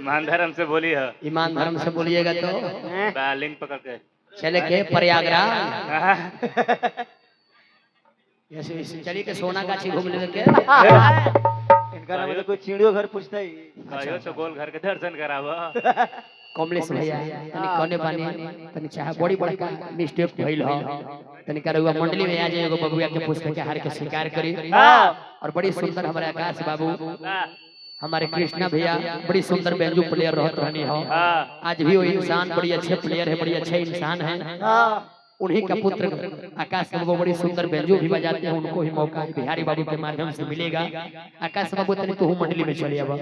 ईमान धर्म से बोली है। ईमान धर्म से बोलिएगा तो लिंक पकड़ के चले के प्रयागराज चलिए के सोना गाछी घूम लेके इनका नाम तो कोई चिड़ियो घर पूछता ही कहियो तो गोल घर के दर्शन करावा। कमलेश भैया तनी कने बानी तनी चाहे बड़ी बड़का मिस्टेक भइल हो तनी करुआ मंडली में आ जाए एगो बबुआ के पूछ के हार के स्वीकार करी। और बड़ी सुंदर हमारे आकाश बाबू हमारे कृष्णा भैया बड़ी सुंदर बेंजू प्लेयर रहत रहनी हो। आज भी वो इंसान बड़ी अच्छे प्लेयर है, बड़ी अच्छे इंसान है। उन्हीं का पुत्र आकाश बाबू बड़ी सुंदर बेंजू भी बजाते हैं, उनको भी मौका बिहारी बाबू के माध्यम से मिलेगा। आकाश बाबू तनी तू मंडली में चले आवा,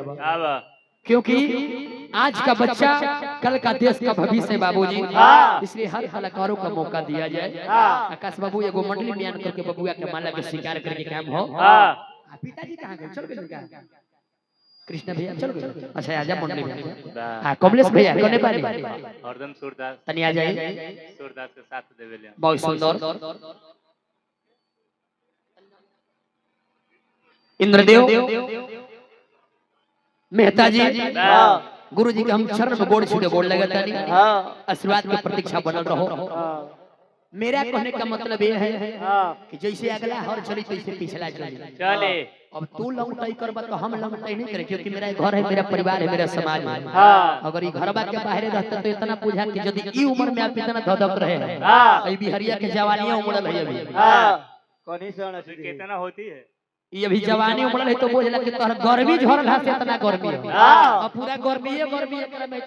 क्योंकि आज का बच्चा कल का देश का भविष्य है बाबूजी, इसलिए हर कलाकारों का मौका दिया जाए। आकाश बाबू एगो मंडली में आन करके बबुआ के माला के स्वीकार करके काम हो। पिताजी कहाँ गए? चल गए कृष्ण भैया चल गए। अच्छा आजा मंडली में। हां कमलेश भैया कने पानी हरदम सूरदास तनी आ जाए। सूरदास के साथ देवेले बहुत सुंदर इंद्रदेव मेहता जी गुरु जी के हम चरण में गोड़ छूटे गोड़ लगता नहीं आशीर्वाद की प्रतीक्षा बनल रहो। मेरा कहने का मतलब ये है कि जैसे अगला हर चली तैसे पिछला चले। अब तू लौटाई करबा तो हम लौटाई नहीं करे, क्योंकि मेरा घर है, मेरा परिवार है, मेरा समाज है। अगर ये घरबा के बाहर रहता तो इतना पूछा कि यदि ई उम्र में आप इतना धधक रहे हैं, अभी बिहरिया के जवानियां उमड़ल है, अभी कोनी से कितना होती है ये अभी जवानी उमड़ल है तो बोझला कि तोहर गर्मी झरल है से इतना गर्मी है। अब पूरा गर्मी है एकरा में।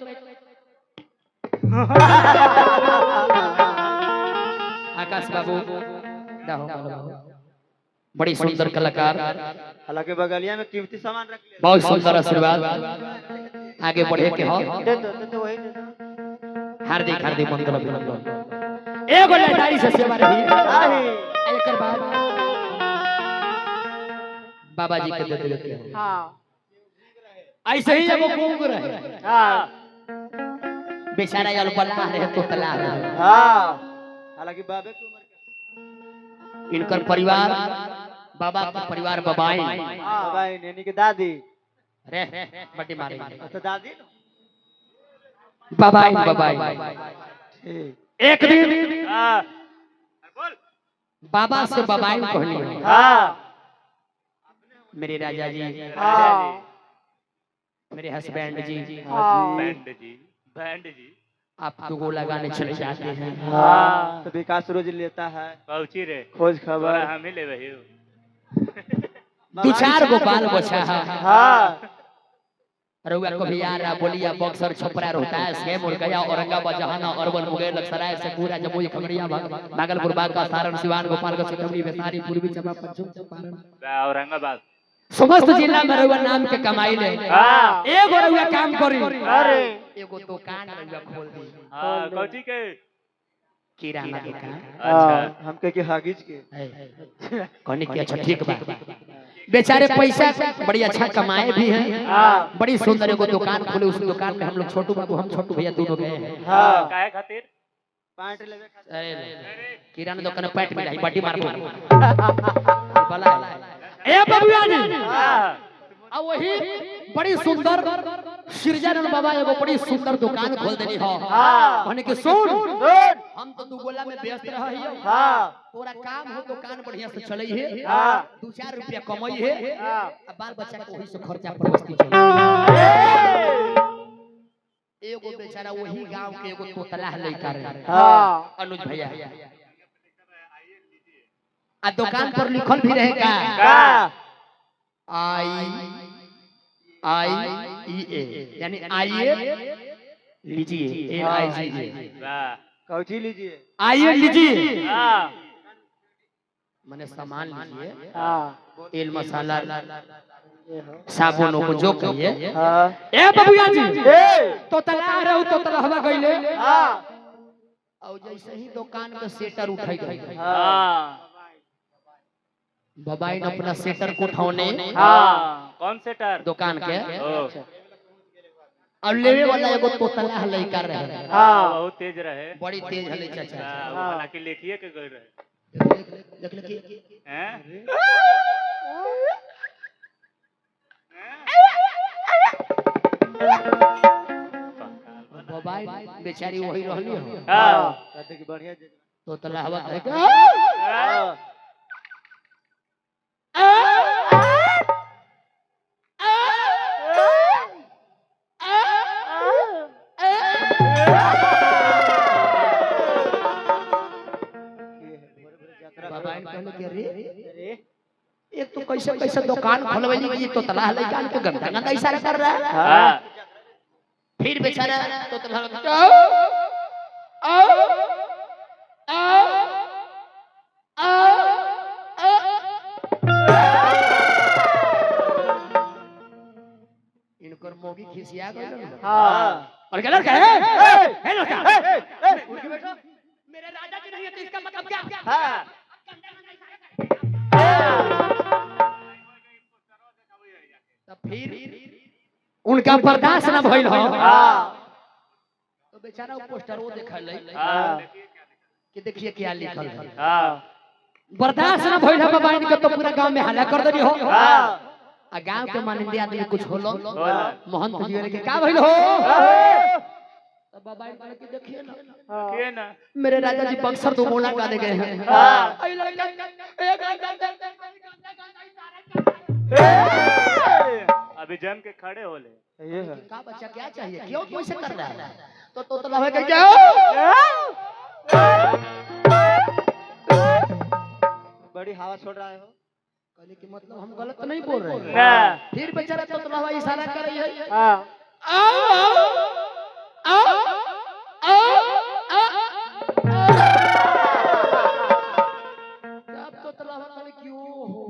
आकाश बाबू बड़ी सुंदर कलाकार, हालांकि बगलिया में कीमती सामान रख ले। बहुत सुंदर आशीर्वाद आगे बढ़े के हो। हार्दिक हार्दिक मंगल अभिनंदन। एगो लड़ाई से सेवा रही एकर बाद बाबा जी के दे देते हैं। हां ऐसे ही एगो गूंग रहे। हां बेचारा यार बल्ला रहे तो तला रहे। हां हालांकि बाबे की उम्र के इनकर परिवार बाबा का परिवार बबाई बबाई नैनी के दादी रे बड़ी मारेंगे तो दादी बबाई एक दिन बाबा से बबाई कहली। हां मेरे राजा जी, मेरे हस्बैंड जी, बैंड जी आप तो गो लगाने चले जाते हैं। हाँ तो विकास रोज लेता है पहुंची रे खोज खबर हम ही ले रही हो। दो चार गो बाल बचा है। हाँ रउआ कभी यारा बोलिया बक्सर छपरा रोहतास है मुरगया औरंगाबाद जहाना अरवल मुंगेर लखसराय से पूरा जमुई खगड़िया भागलपुर बांका सारण सिवान गोपालगंज सीतामढ़ी वैशाली पूर्वी चंपारण पश्चिम चंपारण औरंगाबाद समस्त जिला में रउआ नाम के कमाई ले। एगो रउआ काम करी, अरे एगो दुकान रउआ खोल दी। हां कौची के किराना दुकान। अच्छा हमके के हागिज के कहने की अच्छा ठीक बा। बेचारे पैसा बड़ी अच्छा कमाए भी हैं। बड़ी सुंदर एगो दुकान खोले, उस दुकान में हम लोग छोटू बाबू हम छोटू भैया दोनों गए हैं। हां काहे खातिर पैंट लेवे खातिर। अरे किराना दुकान में पैंट मिलाई बाटी मार भला ए बबुआ जी आ वही बड़ी सुंदर सिरजानंद बाबा एगो बड़ी सुंदर दुकान खोल देनी हो। कहने के सुन हम तो दुगोला में व्यस्त रहियो। तोरा काम हो दुकान बढ़िया से चलई है, 2-4 रुपया कमाई है, अब बाल बच्चा को वही से खर्चा परवस्ती चले। एगो बेचारा वही गांव के एगो तोतला लइका रहे। अनुज भैया आ दुकान पर लिखल भी रहेगा IE यानी आइए लीजिए कौची लीजिए आइए लीजिए माने सामान लीजिए। तेल मसाला साबुन को जो कहिए। ए बबुआ जी तो तला रहो तो तलहवा गइले। और जैसे ही दुकान के सेटर उठाई गई बबाई ने अपना सेटर को उठाने। कौन सेटर दुकान के और लेवे वाला एगो तोतला लइका रहे। बहुत तेज रहे, बड़ी तेज हले चाचा। हालांकि लेखिए के गए रहे। देख ले हैं बेचारी वही रहली हो हाँ कहते कि बढ़िया जे- तो तलाहवा करे के हाँ। कि भोरे भोरे यात्रा बाबा इन कहले के रे अरे एक तो कैसे कैसे दुकान खोलवेली कि तो तलाह लेके के गंदा गंदा इशारा कर रहा है हाँ फिर बेचारा तो तलाह इनकर मोगी खिसिया गइल हां और गलत कहे हे लड़का उठ के बैठो मेरे राजा जी नहीं है तो इसका मतलब क्या हां तब फिर उनका बर्दाश्त न भइल हो हां तो बेचारा वो पोस्टर वो देखल हाँ कि देखिए क्या लिखल है हाँ बर्दाश्त न भइल है बाबा इनके तो पूरा गांव में हल्ला कर देनी हो हाँ आ गांव के मानिंदे आदमी कुछ होलो होला। महंत जी के का भइल हो तब बाबा इनके कि देखिए ना के ना मेरे राजा जी बक्सर दो मोला का दे गए हैं हाँ। आई लड़का अभी जम के खड़े होले ये है का बच्चा क्या चाहिए क्यों कैसे कर रहा है तो तोतला है कि क्या बड़ी हवा छोड़ रहा है हो कहने की मतलब हम गलत नहीं बोल रहे हैं ना फिर बेचारा तोतला हुआ इशारा कर रही है हां अब तोतला हुआ कहने क्यों हो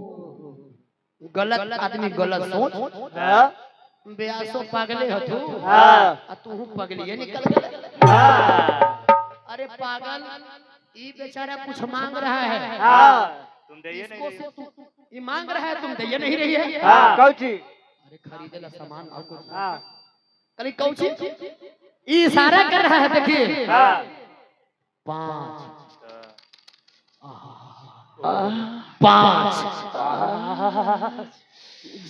गलत आदमी गलत सोच हां बेआसो पागले हथु हां आ तू पगलिए निकल गए हाँ अरे पागल ई बेचारा कुछ मांग रहा है हां तुम दे इसको नहीं से ये मांग रहा है तुम दे नहीं रही है हां कौची अरे खरीदेला सामान और कुछ हां अरे कौची ये इशारा कर रहा है देखिए हाँ 5 5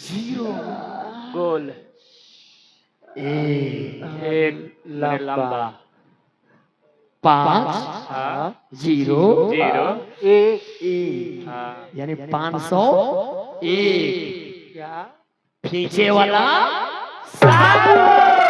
0 गोल 1 एक लंबा 5 हाँ 0 जीरो एक हाँ यानी 501 क्या पीछे वाला 7